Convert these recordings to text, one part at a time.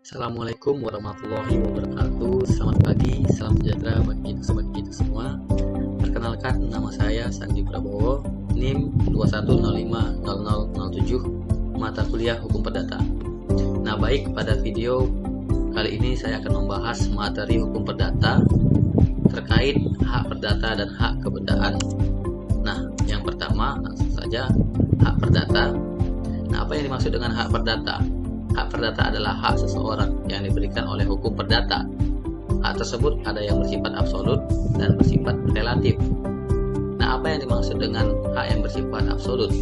Assalamualaikum warahmatullahi wabarakatuh. Selamat pagi, salam sejahtera bagi sobat kita semua. Perkenalkan, nama saya Sanji Prabowo, NIM 21050007, mata kuliah Hukum Perdata. Nah, baik, pada video kali ini saya akan membahas materi hukum perdata terkait hak perdata dan hak kebendaan. Nah, yang pertama langsung saja hak perdata. Nah, apa yang dimaksud dengan hak perdata? Hak perdata adalah hak seseorang yang diberikan oleh hukum perdata. Hak tersebut ada yang bersifat absolut dan bersifat relatif. Nah, apa yang dimaksud dengan hak yang bersifat absolut?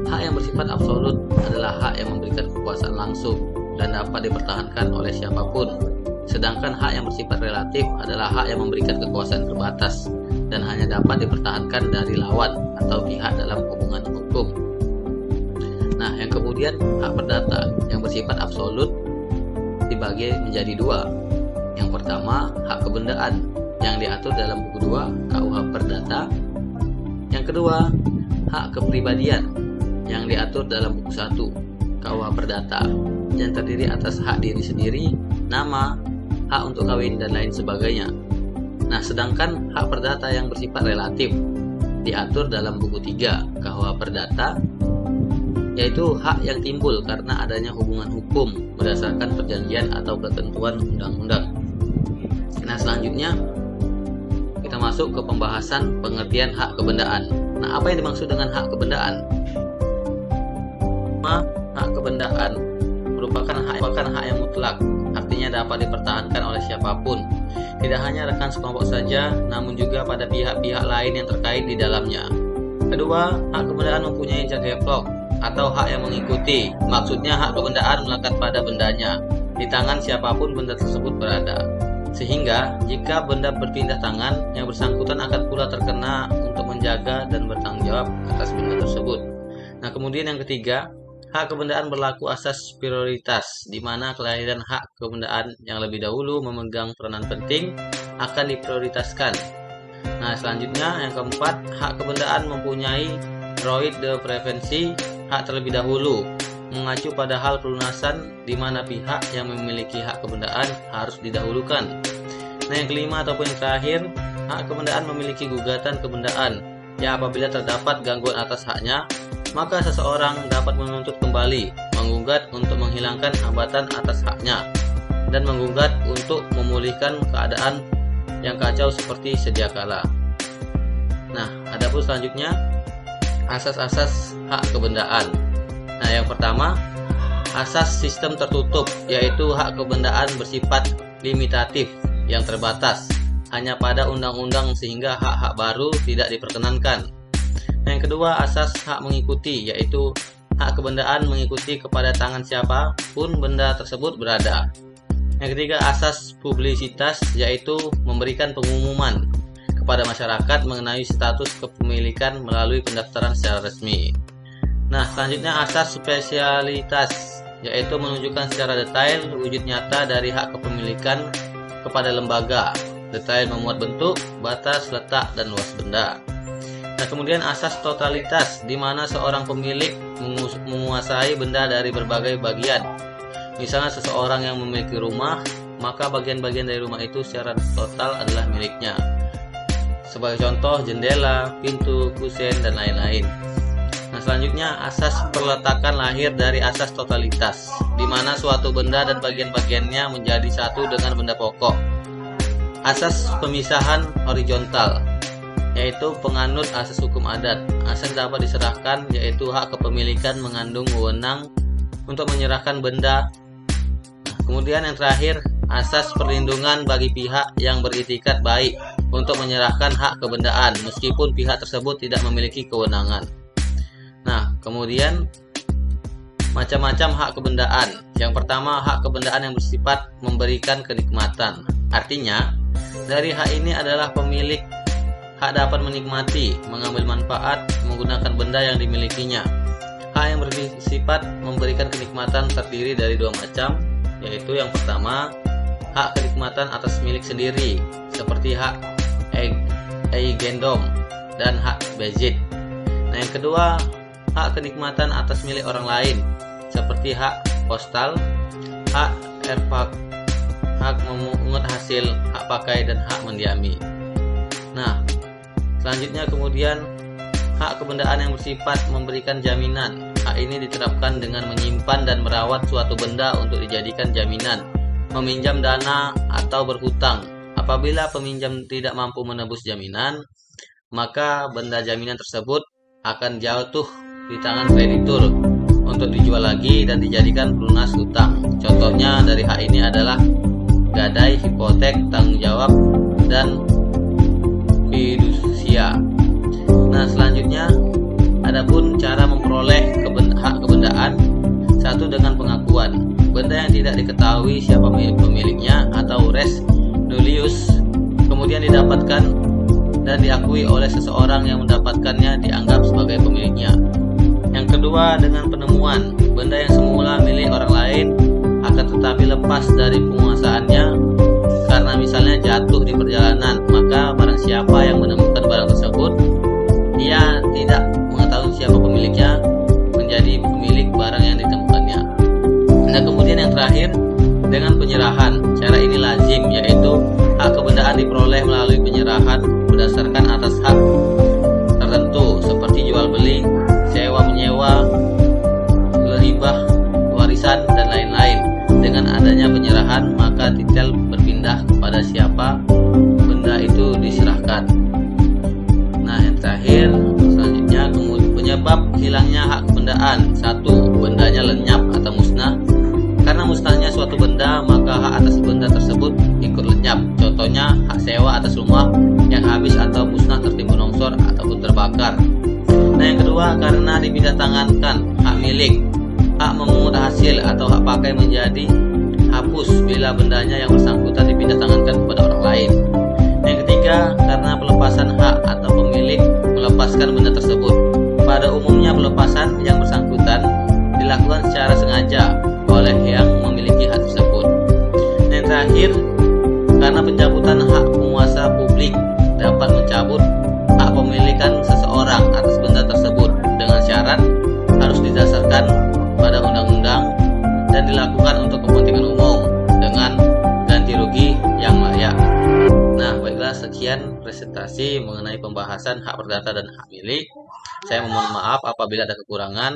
Hak yang bersifat absolut adalah hak yang memberikan kekuasaan langsung dan dapat dipertahankan oleh siapapun. Sedangkan hak yang bersifat relatif adalah hak yang memberikan kekuasaan terbatas dan hanya dapat dipertahankan dari lawan atau pihak dalam hubungan hukum. Nah, yang kemudian hak perdata yang bersifat absolut dibagi menjadi dua. Yang pertama, hak kebendaan yang diatur dalam buku 2 KUH Perdata. Yang kedua, hak kepribadian yang diatur dalam buku 1 KUH Perdata, yang terdiri atas hak diri sendiri, nama, hak untuk kawin, dan lain sebagainya. Nah, sedangkan hak perdata yang bersifat relatif diatur dalam buku 3 KUH Perdata, yaitu hak yang timbul karena adanya hubungan hukum berdasarkan perjanjian atau ketentuan undang-undang. Nah, selanjutnya kita masuk ke pembahasan pengertian hak kebendaan. Nah, apa yang dimaksud dengan hak kebendaan? Hak kebendaan merupakan hak yang mutlak, artinya dapat dipertahankan oleh siapapun, tidak hanya rekan sekelompok saja, namun juga pada pihak-pihak lain yang terkait di dalamnya. Kedua, hak kebendaan mempunyai jak deplok atau hak yang mengikuti. Maksudnya hak kebendaan melekat pada bendanya, di tangan siapapun benda tersebut berada. Sehingga jika benda berpindah tangan, yang bersangkutan akan pula terkena untuk menjaga dan bertanggung jawab atas benda tersebut. Nah, kemudian yang ketiga, hak kebendaan berlaku asas prioritas, di mana kelahiran hak kebendaan yang lebih dahulu memegang peranan penting akan diprioritaskan. Nah, selanjutnya yang keempat, hak kebendaan mempunyai droit de prevensi, hak terlebih dahulu, mengacu pada hal pelunasan di mana pihak yang memiliki hak kebendaan harus didahulukan. Nah, yang kelima ataupun yang terakhir, hak kebendaan memiliki gugatan kebendaan, ya apabila terdapat gangguan atas haknya, maka seseorang dapat menuntut kembali, menggugat untuk menghilangkan hambatan atas haknya, dan menggugat untuk memulihkan keadaan yang kacau seperti sedia kala. Nah, adapun selanjutnya asas-asas hak kebendaan. Nah, yang pertama, asas sistem tertutup, yaitu hak kebendaan bersifat limitatif yang terbatas hanya pada undang-undang sehingga hak-hak baru tidak diperkenankan. Yang kedua, asas hak mengikuti, yaitu hak kebendaan mengikuti kepada tangan siapapun benda tersebut berada. Yang ketiga, asas publisitas, yaitu memberikan pengumuman kepada masyarakat mengenai status kepemilikan melalui pendaftaran secara resmi. Nah, selanjutnya asas spesialitas, yaitu menunjukkan secara detail wujud nyata dari hak kepemilikan kepada lembaga. Detail memuat bentuk, batas, letak, dan luas benda. Nah, kemudian asas totalitas, di mana seorang pemilik menguasai benda dari berbagai bagian. Misalnya seseorang yang memiliki rumah, maka bagian-bagian dari rumah itu secara total adalah miliknya. Sebagai contoh, jendela, pintu, kusen, dan lain-lain. Nah, selanjutnya asas perletakan lahir dari asas totalitas, di mana suatu benda dan bagian-bagiannya menjadi satu dengan benda pokok. Asas pemisahan horizontal, yaitu penganut asas hukum adat. Asas dapat diserahkan, yaitu hak kepemilikan mengandung wewenang untuk menyerahkan benda. Nah, kemudian yang terakhir, asas perlindungan bagi pihak yang beritikat baik untuk menyerahkan hak kebendaan meskipun pihak tersebut tidak memiliki kewenangan. Nah, kemudian macam-macam hak kebendaan. Yang pertama, hak kebendaan yang bersifat memberikan kenikmatan. Artinya, dari hak ini adalah pemilik hak dapat menikmati, mengambil manfaat, menggunakan benda yang dimilikinya. Hak yang bersifat memberikan kenikmatan terdiri dari dua macam, yaitu yang pertama, hak kenikmatan atas milik sendiri, seperti hak eigendom dan hak bezit. Nah, yang kedua, hak kenikmatan atas milik orang lain, seperti hak postal, hak erfak, hak memungut hasil, hak pakai, dan hak mendiami. Nah, selanjutnya kemudian hak kebendaan yang bersifat memberikan jaminan. Hak ini diterapkan dengan menyimpan dan merawat suatu benda untuk dijadikan jaminan, meminjam dana atau berhutang. Apabila peminjam tidak mampu menebus jaminan, maka benda jaminan tersebut akan jatuh di tangan kreditur untuk dijual lagi dan dijadikan pelunas hutang. Contohnya dari hak ini adalah gadai, hipotek, tanggung jawab, dan fidusia. Nah, selanjutnya adapun cara memperoleh hak kebendaan. Satu, dengan pengakuan. Benda yang tidak diketahui siapa pemiliknya atau res nullius kemudian didapatkan dan diakui oleh seseorang yang mendapatkannya dianggap sebagai pemiliknya. Yang kedua, dengan penemuan. Benda yang semula milik orang lain akan tetapi lepas dari penguasaannya karena misalnya jatuh di perjalanan, maka barang siapa yang menemukan barang tersebut, ia tidak mengetahui siapa pemiliknya, menjadi pemilik barang yang ditemukannya. Nah, kemudian yang terakhir, dengan penyerahan. Cara ini lazim, yaitu hak kebendaan diperoleh melalui penyerahan berdasarkan atas hak tertentu seperti jual beli, sewa menyewa, hibah, warisan, dan lain-lain. Dengan adanya penyerahan, maka titel berpindah kepada siapa benda itu diserahkan. Nah, yang terakhir, selanjutnya penyebab hilangnya hak kebendaan. Satu, bendanya lenyap atau musnah. Karena musnahnya suatu benda, maka hak atas benda tersebut ikut lenyap. Contohnya hak sewa atas rumah yang habis atau musnah tertimbun longsor ataupun terbakar. Nah, yang kedua, karena dipindah tangankan hak milik. Hak memungut hasil atau hak pakai menjadi hapus bila bendanya yang bersangkutan dipindah tangankan kepada orang lain. Yang ketiga, karena pelepasan hak atau pemilik melepaskan benda tersebut. Pada umumnya pelepasan yang bersangkutan dilakukan secara sengaja oleh yang memiliki hak tersebut. Yang terakhir, karena pencabutan hak penguasa publik dapat mencabut hak pemilikan seseorang atas benda tersebut dengan syarat harus didasarkan pada undang-undang dan dilakukan untuk kepentingan umum dengan ganti rugi yang layak. Nah, baiklah, sekian presentasi mengenai pembahasan hak perdata dan hak milik. Saya mohon maaf apabila ada kekurangan.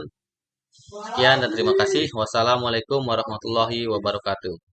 Sekian dan terima kasih. Wassalamualaikum warahmatullahi wabarakatuh.